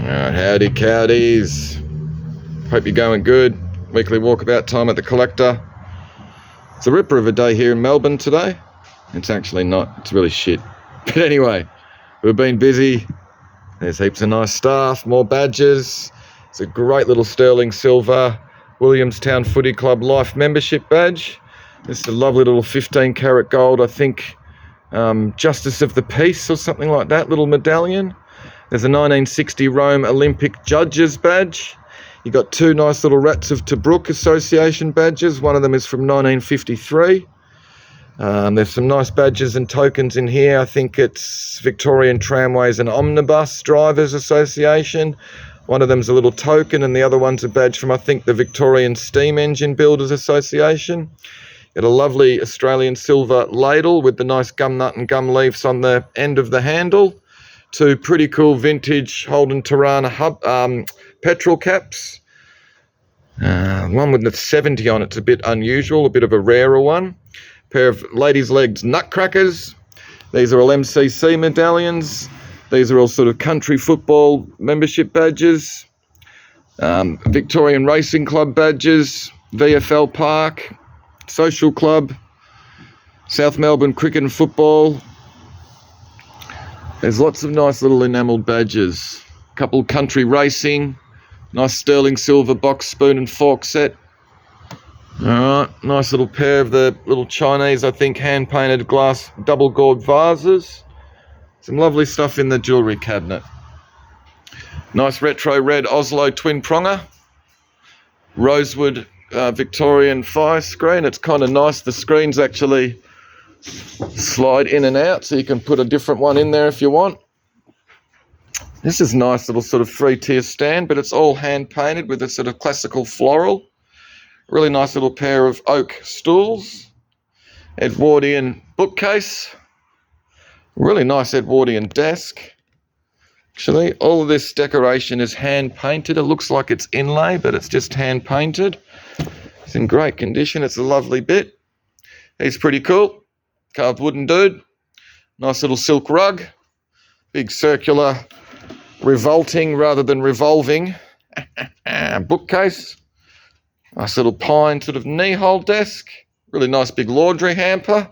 Howdy cowdies. Hope you're going good. Weekly walkabout time at the Collector. It's a ripper of a day here in Melbourne today. It's actually not. It's really shit. But anyway, we've been busy. There's heaps of nice staff, more badges. It's a great little sterling silver Williamstown Footy Club Life membership badge. This is a lovely little 15 karat gold, I think, Justice of the Peace or something like that, little medallion. There's a 1960 Rome Olympic Judges badge. You got two nice little Rats of Tobruk Association badges. One of them is from 1953. There's some nice badges and tokens in here. I think it's Victorian Tramways and Omnibus Drivers Association. One of them's a little token and the other one's a badge from, I think, the Victorian Steam Engine Builders Association. Got a lovely Australian silver ladle with the nice gum nut and gum leaves on the end of the handle. Two pretty cool vintage Holden Tirana petrol caps. One with the 70 on it's a bit unusual, a bit of a rarer one. Pair of ladies' legs nutcrackers. These are all MCC medallions. These are all sort of country football membership badges. Victorian Racing Club badges. VFL Park. Social Club. South Melbourne Cricket and Football. There's lots of nice little enamelled badges. Couple country racing. Nice sterling silver box spoon and fork set. Alright, nice little pair of the little Chinese, I think, hand-painted glass double gourd vases. Some lovely stuff in the jewellery cabinet. Nice retro red Oslo twin pronger. Rosewood Victorian fire screen. It's kind of nice. The screens actually slide in and out, so you can put a different one in there if you want. This is a nice little sort of 3-tier stand, but it's all hand painted with a sort of classical floral. Really nice little pair of oak stools. Edwardian bookcase. Really nice Edwardian desk. Actually, all of this decoration is hand painted. It looks like it's inlay, but it's just hand painted. It's in great condition. It's a lovely bit. He's pretty cool. Carved wooden dude. Nice little silk rug. Big circular revolting rather than revolving bookcase. Nice little pine sort of knee hole desk. Really nice big laundry hamper.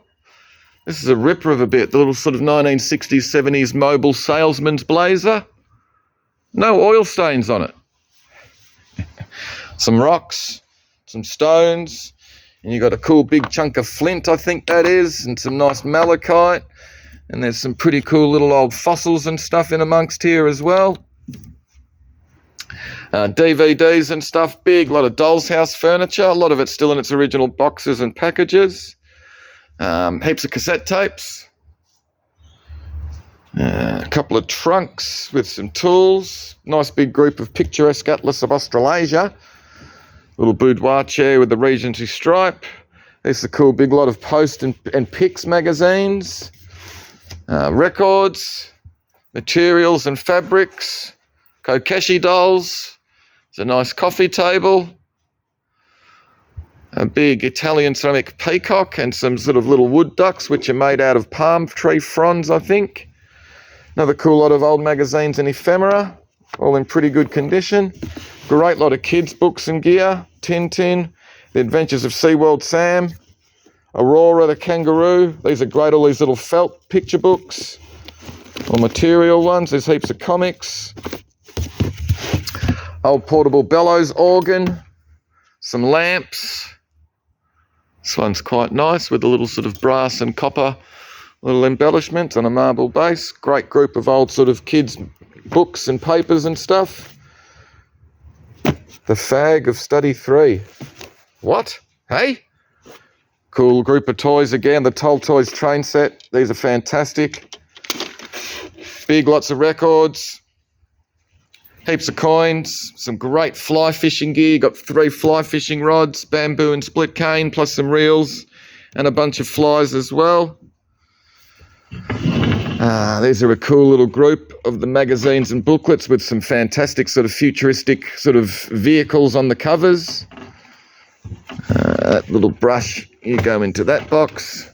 This is a ripper of a bit. The little sort of 1960s, 70s mobile salesman's blazer. No oil stains on it. Some rocks, some stones. And you got a cool big chunk of flint, I think that is, and some nice malachite. And there's some pretty cool little old fossils and stuff in amongst here as well. DVDs and stuff, big, a lot of doll's house furniture. A lot of it's still in its original boxes and packages. Heaps of cassette tapes. A couple of trunks with some tools. Nice big group of picturesque Atlas of Australasia. Little boudoir chair with the Regency stripe. There's a cool big lot of Post and Pix magazines. Records. Materials and fabrics. Kokeshi dolls. There's a nice coffee table. A big Italian ceramic peacock and some sort of little wood ducks which are made out of palm tree fronds, I think. Another cool lot of old magazines and ephemera, all in pretty good condition. Great lot of kids' books and gear. Tintin, The Adventures of SeaWorld Sam, Aurora the kangaroo. These are great, all these little felt picture books, or material ones. There's heaps of comics. Old portable bellows organ, some lamps. This one's quite nice with a little sort of brass and copper little embellishment on a marble base. Great group of old sort of kids' books and papers and stuff. The Fag of Study 3. What? Hey? Cool group of toys again. The Toll Toys train set. These are fantastic. Big lots of records. Heaps of coins. Some great fly fishing gear. Got 3 fly fishing rods, bamboo and split cane, plus some reels and a bunch of flies as well. These are a cool little group of the magazines and booklets with some fantastic sort of futuristic sort of vehicles on the covers. That little brush, you go into that box.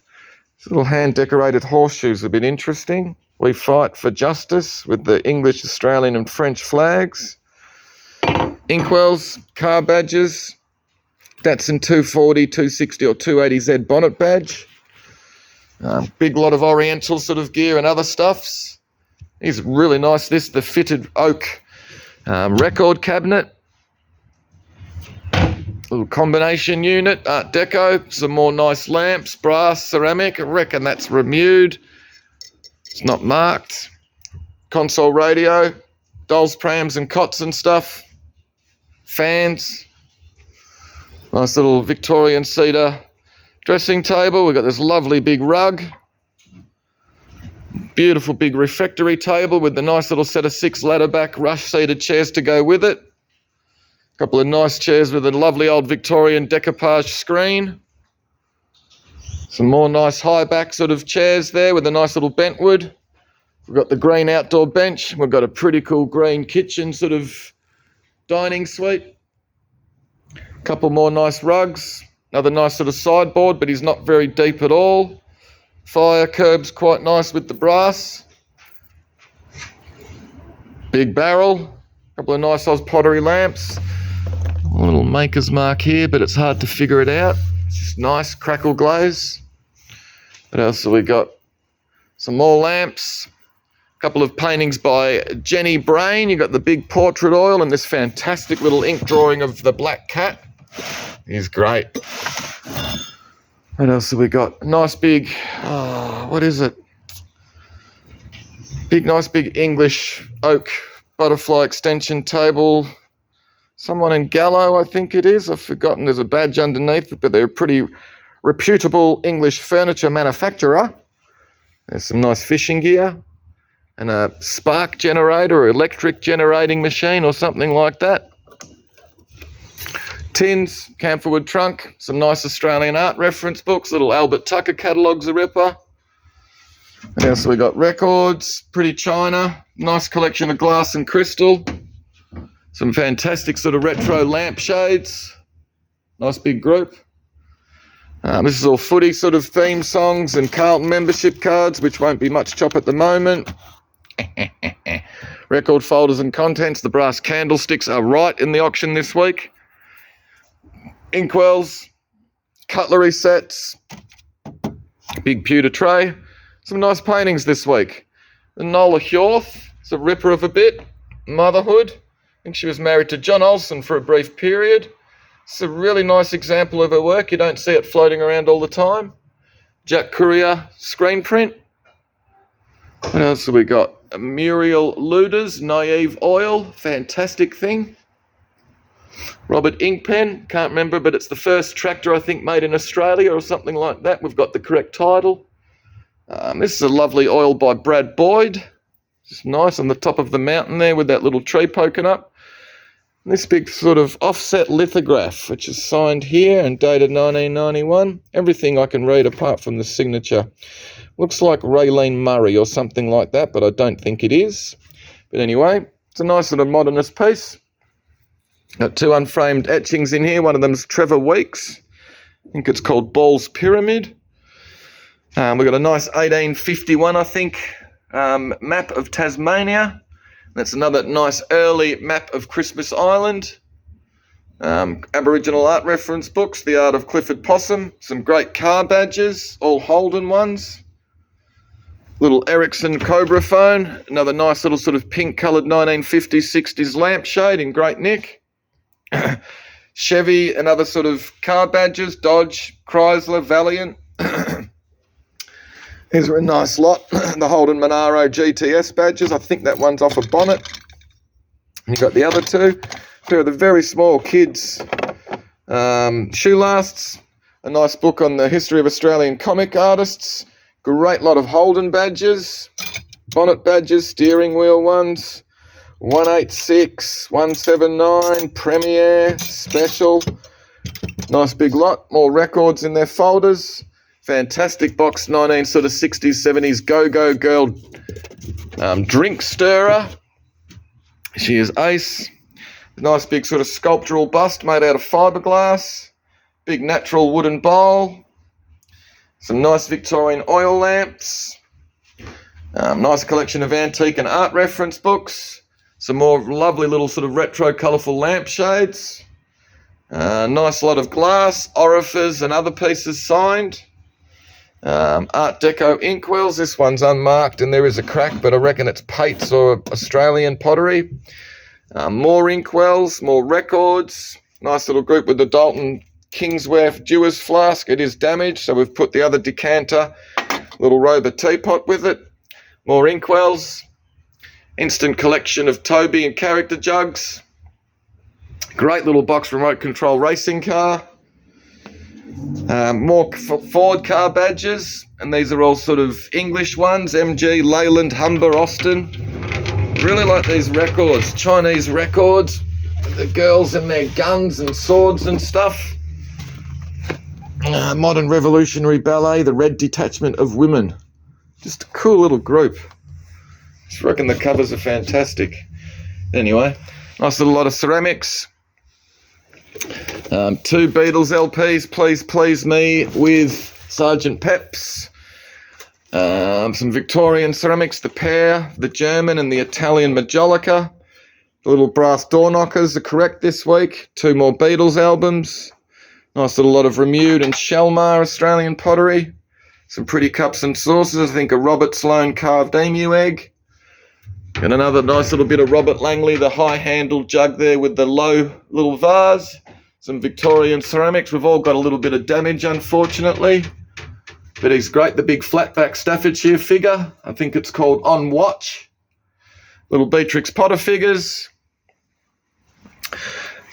These little hand decorated horseshoes have been interesting. We fight for justice with the English, Australian and French flags. Inkwells, car badges. Datsun 240, 260 or 280Z bonnet badge. Big lot of Oriental sort of gear and other stuffs. It's really nice. This, the fitted oak record cabinet. Little combination unit, Art Deco. Some more nice lamps, brass, ceramic. I reckon that's Remued. It's not marked. Console radio, dolls, prams and cots and stuff. Fans. Nice little Victorian cedar dressing table. We've got this lovely big rug. Beautiful big refectory table with the nice little set of 6 ladder back rush seated chairs to go with it. A couple of nice chairs with a lovely old Victorian decoupage screen. Some more nice high back sort of chairs there with a nice little bentwood. We've got the green outdoor bench. We've got a pretty cool green kitchen sort of dining suite. A couple more nice rugs. Another nice sort of sideboard, but he's not very deep at all. Fire curbs quite nice with the brass. Big barrel. A couple of nice Oz pottery lamps. A little maker's mark here, but it's hard to figure it out. It's just nice crackle glaze. What else have we got? Some more lamps. A couple of paintings by Jenny Brain. You've got the big portrait oil and this fantastic little ink drawing of the black cat. He's great. What else have we got? Nice big, what is it? Nice big English oak butterfly extension table. Someone in Gallo, I think it is. I've forgotten. There's a badge underneath it, but they're a pretty reputable English furniture manufacturer. There's some nice fishing gear and a spark generator or electric generating machine or something like that. Tins, camphorwood trunk, some nice Australian art reference books, little Albert Tucker catalogue's a ripper. What else we got? Records, pretty china, nice collection of glass and crystal. Some fantastic sort of retro lampshades. Nice big group. This is all footy sort of theme songs and Carlton membership cards, which won't be much chop at the moment. Record folders and contents. The brass candlesticks are right in the auction this week. Inkwells, cutlery sets, big pewter tray. Some nice paintings this week. The Nola Hjorth, it's a ripper of a bit. Motherhood. I think she was married to John Olsen for a brief period. It's a really nice example of her work. You don't see it floating around all the time. Jack Courier screen print. What else have we got? A Muriel Luders, Naive Oil, fantastic thing. Robert Inkpen, can't remember, but it's the first tractor I think made in Australia or something like that. We've got the correct title. This is a lovely oil by Brad Boyd. Just nice on the top of the mountain there with that little tree poking up. And this big sort of offset lithograph, which is signed here and dated 1991. Everything I can read apart from the signature. Looks like Raylene Murray or something like that, but I don't think it is. But anyway, it's a nice little modernist piece. Got 2 unframed etchings in here. One of them's Trevor Weeks. I think it's called Ball's Pyramid. We've got a nice 1851, I think, map of Tasmania. That's another nice early map of Christmas Island. Aboriginal art reference books, The Art of Clifford Possum. Some great car badges, all Holden ones. Little Ericsson Cobra phone. Another nice little sort of pink-coloured 1950s, 60s lampshade in great nick. Chevy and other sort of car badges, Dodge, Chrysler, Valiant. Here's a nice lot. The Holden Monaro GTS badges. I think that one's off a bonnet. And you've got the other 2. Pair of the very small kids' shoe lasts. A nice book on the history of Australian comic artists. Great lot of Holden badges. Bonnet badges, steering wheel ones. 186, 179, Premier, Special. Nice big lot. More records in their folders. Fantastic box, 60s, 70s Go-Go Girl drink stirrer. She is ace. Nice big sort of sculptural bust made out of fiberglass. Big natural wooden bowl. Some nice Victorian oil lamps. Nice collection of antique and art reference books. Some more lovely little sort of retro colourful lampshades. Nice lot of glass, orifice and other pieces signed. Art Deco inkwells. This one's unmarked and there is a crack, but I reckon it's Pates or Australian pottery. More inkwells, more records. Nice little group with the Dalton Kingsworth Dewar's flask. It is damaged, so we've put the other decanter, little Rober teapot with it. More inkwells. Instant collection of Toby and character jugs. Great little box remote control racing car. More Ford car badges, and these are all sort of English ones. MG, Leyland, Humber, Austin. Really like these records, Chinese records. The girls and their guns and swords and stuff. Modern Revolutionary Ballet, the Red Detachment of Women. Just a cool little group. Just reckon the covers are fantastic. Anyway, nice little lot of ceramics. 2 Beatles LPs, Please Please Me with Sergeant Pep's. Some Victorian ceramics, the pear, the German and the Italian Majolica. The little brass door knockers are correct this week. 2 more Beatles albums. Nice little lot of Remude and Shelmar Australian pottery. Some pretty cups and saucers. I think a Robert Sloane carved emu egg. And another nice little bit of Robert Langley, the high-handled jug there with the low little vase. Some Victorian ceramics. We've all got a little bit of damage, unfortunately. But he's great, the big flatback Staffordshire figure. I think it's called On Watch. Little Beatrix Potter figures.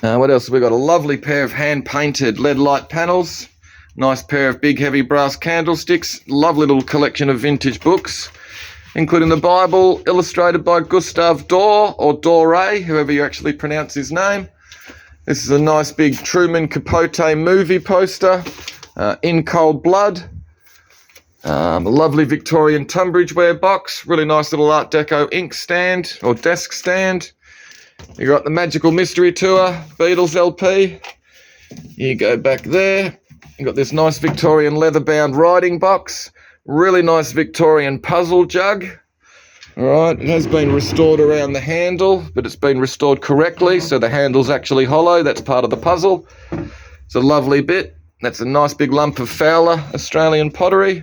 What else have we got? A lovely pair of hand-painted LED light panels. Nice pair of big, heavy brass candlesticks. Lovely little collection of vintage books, including the Bible, illustrated by Gustave Doré, or Doré, whoever you actually pronounce his name. This is a nice big Truman Capote movie poster, In Cold Blood. A lovely Victorian Tunbridge ware box. Really nice little Art Deco ink stand, or desk stand. You got the Magical Mystery Tour, Beatles LP. You go back there. You got this nice Victorian leather-bound writing box. Really nice Victorian puzzle jug. All right, it has been restored around the handle, but it's been restored correctly, so the handle's actually hollow. That's part of the puzzle. It's a lovely bit. That's a nice big lump of Fowler Australian pottery.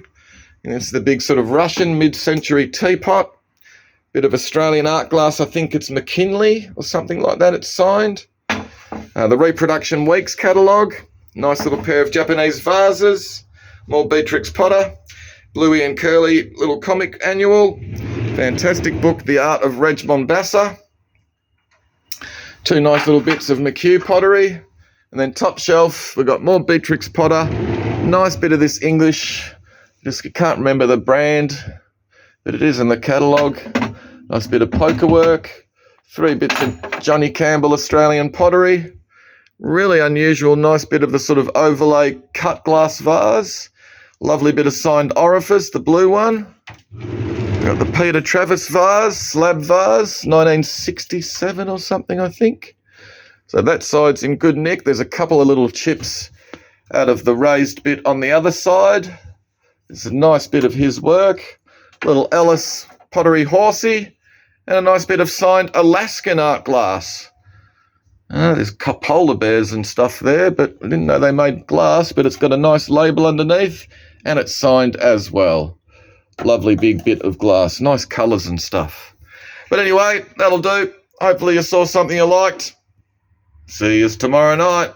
And it's the big sort of Russian mid-century teapot. Bit of Australian art glass. I think it's McKinley or something like that. It's signed. The Reproduction Weeks catalogue. Nice little pair of Japanese vases. More Beatrix Potter. Bluey and Curly little comic annual. Fantastic book, The Art of Reg Mombasa. 2 nice little bits of McHugh pottery. And then top shelf, we've got more Beatrix Potter. Nice bit of this English. Just can't remember the brand, but it is in the catalogue. Nice bit of poker work. 3 bits of Johnny Campbell Australian pottery. Really unusual, nice bit of the sort of overlay cut glass vase. Lovely bit of signed orifice, the blue one. Got the Peter Travis vase, slab vase, 1967 or something, I think. So that side's in good nick. There's a couple of little chips out of the raised bit on the other side. It's a nice bit of his work. Little Ellis pottery horsey. And a nice bit of signed Alaskan art glass. There's polar bears and stuff there, but I didn't know they made glass, but it's got a nice label underneath, and it's signed as well. Lovely big bit of glass. Nice colours and stuff. But anyway, that'll do. Hopefully you saw something you liked. See you tomorrow night.